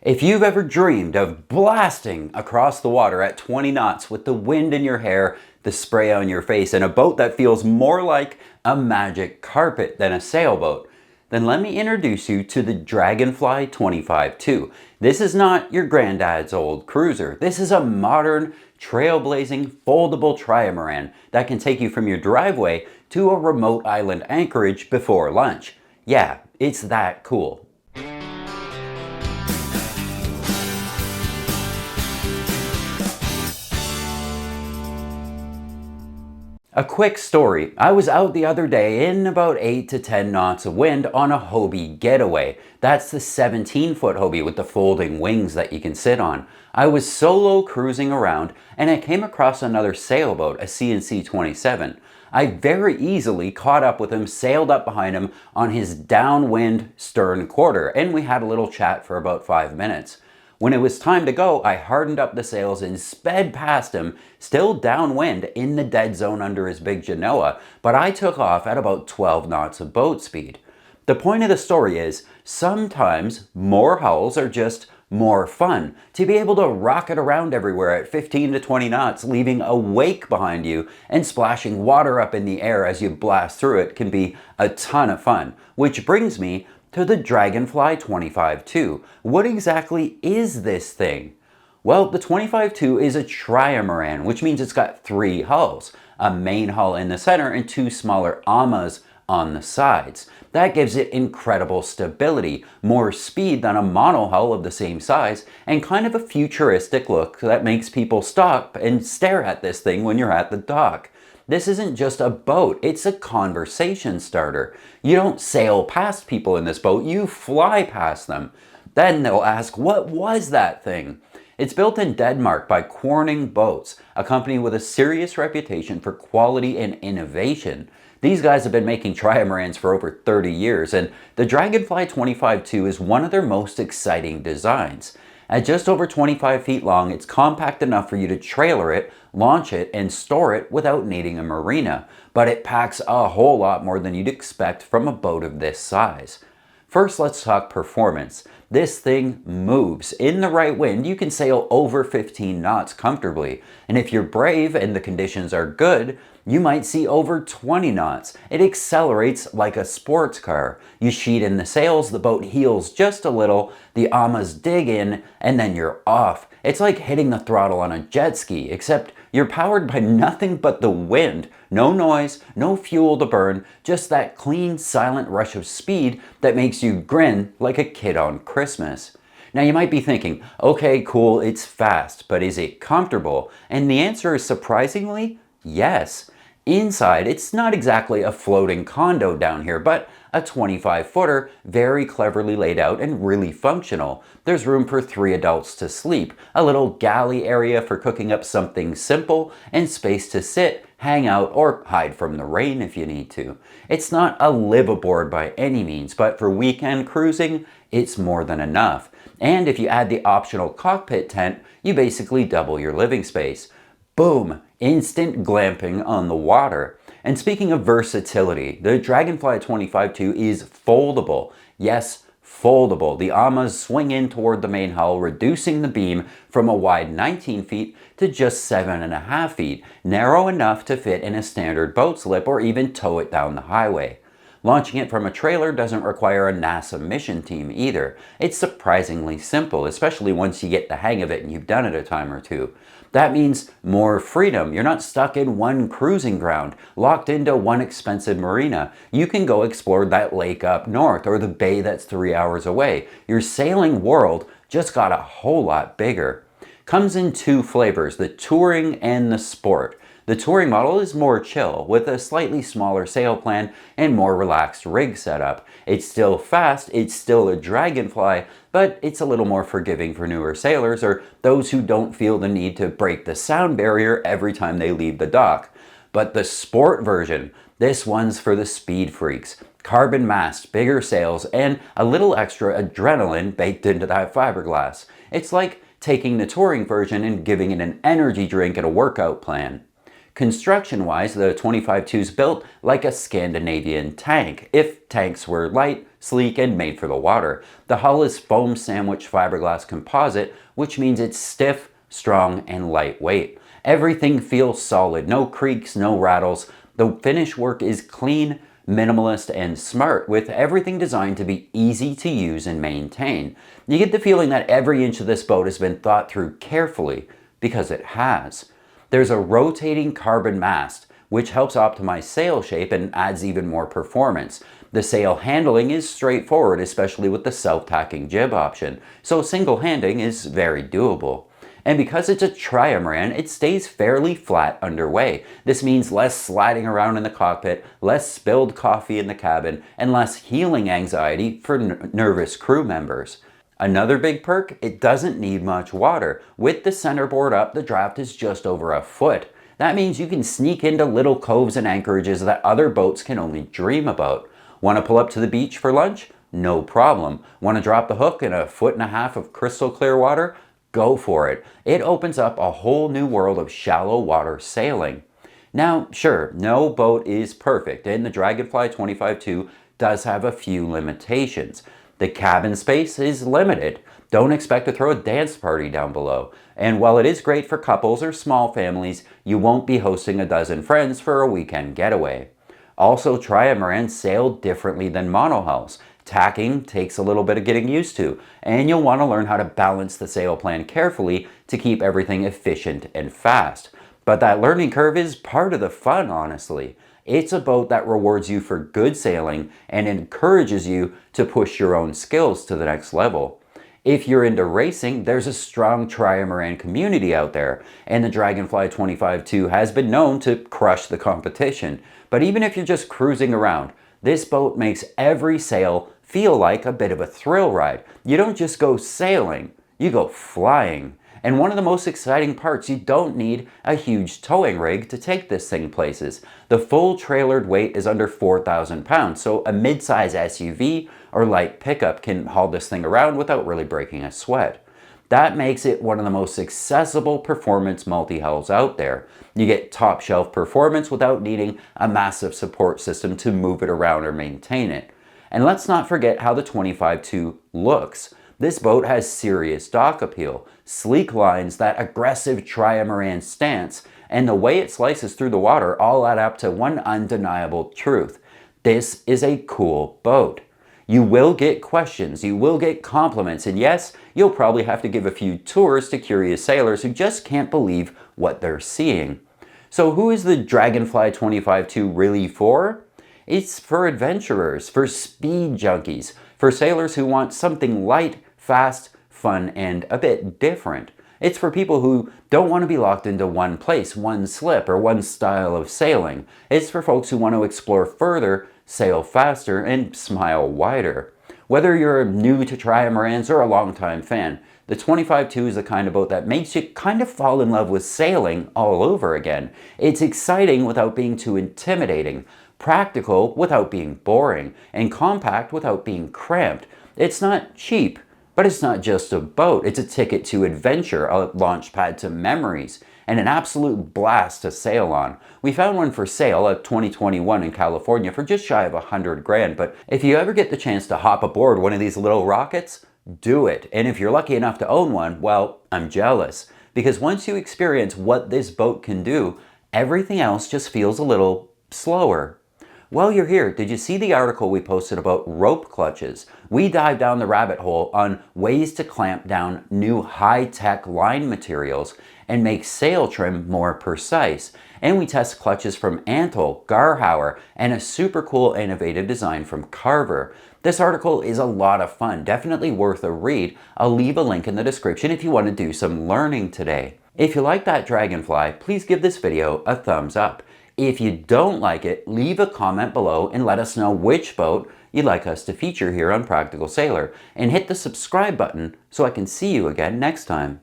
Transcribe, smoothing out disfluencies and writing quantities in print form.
If you've ever dreamed of blasting across the water at 20 knots with the wind in your hair, the spray on your face, and a boat that feels more like a magic carpet than a sailboat, then let me introduce you to the Dragonfly 25-2. This is not your granddad's old cruiser. This is a modern, trailblazing, foldable trimaran that can take you from your driveway to a remote island anchorage before lunch. Yeah, it's that cool. A quick story. I was out the other day in about 8 to 10 knots of wind on a Hobie getaway. That's the 17-foot Hobie with the folding wings that you can sit on. I was solo cruising around and I came across another sailboat, a C&C 27. I very easily caught up with him, sailed up behind him on his downwind stern quarter, and we had a little chat for about 5 minutes. When it was time to go, I hardened up the sails and sped past him, still downwind in the dead zone under his big Genoa, but I took off at about 12 knots of boat speed. The point of the story is, sometimes more hulls are just more fun. To be able to rocket around everywhere at 15 to 20 knots, leaving a wake behind you and splashing water up in the air as you blast through it can be a ton of fun. Which brings me to the Dragonfly 25-2. What exactly is this thing? Well, the 25-2 is a trimaran, which means it's got 3 hulls. A main hull in the center and 2 smaller amas on the sides. That gives it incredible stability, more speed than a monohull of the same size, and kind of a futuristic look that makes people stop and stare at this thing when you're at the dock. This isn't just a boat, it's a conversation starter. You don't sail past people in this boat, you fly past them. Then they'll ask, what was that thing? It's built in Denmark by Corning Boats, a company with a serious reputation for quality and innovation. These guys have been making trimarans for over 30 years, and the Dragonfly 25-2 is one of their most exciting designs. At just over 25 feet long, it's compact enough for you to trailer it, launch it, and store it without needing a marina, but it packs a whole lot more than you'd expect from a boat of this size. First, let's talk performance. This thing moves. In the right wind, you can sail over 15 knots comfortably, and if you're brave and the conditions are good, you might see over 20 knots. It accelerates like a sports car. You sheet in the sails, the boat heels just a little, the amas dig in, and then you're off. It's like hitting the throttle on a jet ski, except you're powered by nothing but the wind. No noise, no fuel to burn, just that clean, silent rush of speed that makes you grin like a kid on Christmas. Now you might be thinking, okay, cool, it's fast, but is it comfortable? And the answer is surprisingly, yes. Inside, it's not exactly a floating condo down here, but a 25-footer, very cleverly laid out and really functional. There's room for 3 adults to sleep, a little galley area for cooking up something simple, and space to sit, hang out, or hide from the rain if you need to. It's not a live-aboard by any means, but for weekend cruising, it's more than enough. And if you add the optional cockpit tent, you basically double your living space. Boom! Instant glamping on the water. And speaking of versatility, the Dragonfly 25-2 is foldable. Yes, foldable. The amas swing in toward the main hull, reducing the beam from a wide 19 feet to just 7.5 feet, narrow enough to fit in a standard boat slip or even tow it down the highway. Launching it from a trailer doesn't require a NASA mission team either. It's surprisingly simple, especially once you get the hang of it and you've done it a time or two. That means more freedom. You're not stuck in one cruising ground, locked into one expensive marina. You can go explore that lake up north or the bay that's 3 hours away. Your sailing world just got a whole lot bigger. Comes in 2 flavors, the touring and the sport. The touring model is more chill, with a slightly smaller sail plan and more relaxed rig setup. It's still fast, it's still a Dragonfly, but it's a little more forgiving for newer sailors or those who don't feel the need to break the sound barrier every time they leave the dock. But the sport version, this one's for the speed freaks. Carbon mast, bigger sails, and a little extra adrenaline baked into that fiberglass. It's like taking the touring version and giving it an energy drink and a workout plan. Construction-wise, the 25-2 is built like a Scandinavian tank. If tanks were light, sleek, and made for the water. The hull is foam sandwich fiberglass composite, which means it's stiff, strong, and lightweight. Everything feels solid, no creaks, no rattles. The finish work is clean, minimalist, and smart, with everything designed to be easy to use and maintain. You get the feeling that every inch of this boat has been thought through carefully, because it has. There's a rotating carbon mast, which helps optimize sail shape and adds even more performance. The sail handling is straightforward, especially with the self-tacking jib option, so single handing is very doable. And because it's a trimaran, it stays fairly flat underway. This means less sliding around in the cockpit, less spilled coffee in the cabin, and less heeling anxiety for nervous crew members. Another big perk, it doesn't need much water. With the centerboard up, the draft is just over a foot. That means you can sneak into little coves and anchorages that other boats can only dream about. Want to pull up to the beach for lunch? No problem. Want to drop the hook in 1.5 feet of crystal clear water? Go for it. It opens up a whole new world of shallow water sailing. Now, sure, no boat is perfect, and the Dragonfly 25-2 does have a few limitations. The cabin space is limited. Don't expect to throw a dance party down below. And while it is great for couples or small families, you won't be hosting a dozen friends for a weekend getaway. Also, trimarans sail differently than monohulls. Tacking takes a little bit of getting used to, and you'll want to learn how to balance the sail plan carefully to keep everything efficient and fast. But that learning curve is part of the fun, honestly. It's a boat that rewards you for good sailing and encourages you to push your own skills to the next level. If you're into racing, there's a strong trimaran community out there, and the Dragonfly 25-2 has been known to crush the competition. But even if you're just cruising around, this boat makes every sail feel like a bit of a thrill ride. You don't just go sailing, you go flying. And one of the most exciting parts, you don't need a huge towing rig to take this thing places. The full trailered weight is under 4,000 pounds, so a mid-size SUV or light pickup can haul this thing around without really breaking a sweat. That makes it one of the most accessible performance multi-hulls out there. You get top shelf performance without needing a massive support system to move it around or maintain it. And let's not forget how the 25-2 looks. This boat has serious dock appeal, sleek lines, that aggressive trimaran stance, and the way it slices through the water all add up to one undeniable truth. This is a cool boat. You will get questions, you will get compliments, and yes, you'll probably have to give a few tours to curious sailors who just can't believe what they're seeing. So who is the Dragonfly 25-2 really for? It's for adventurers, for speed junkies, for sailors who want something light, fast, fun, and a bit different. It's for people who don't want to be locked into one place, one slip, or one style of sailing. It's for folks who want to explore further, sail faster, and smile wider. Whether you're new to trimarans or a longtime fan, the 25-2 is the kind of boat that makes you kind of fall in love with sailing all over again. It's exciting without being too intimidating, practical without being boring, and compact without being cramped. It's not cheap, but it's not just a boat. It's a ticket to adventure, a launch pad to memories, and an absolute blast to sail on. We found one for sale, a 2021 in California, for just shy of $100 grand, but if you ever get the chance to hop aboard one of these little rockets, do it. And if you're lucky enough to own one, well, I'm jealous. Because once you experience what this boat can do, everything else just feels a little slower. While you're here, did you see the article we posted about rope clutches? We dive down the rabbit hole on ways to clamp down new high-tech line materials and make sail trim more precise. And we test clutches from Antle, Garhauer, and a super cool innovative design from Carver. This article is a lot of fun, definitely worth a read. I'll leave a link in the description if you want to do some learning today. If you like that Dragonfly, please give this video a thumbs up. If you don't like it, leave a comment below and let us know which boat you'd like us to feature here on Practical Sailor, and hit the subscribe button so I can see you again next time.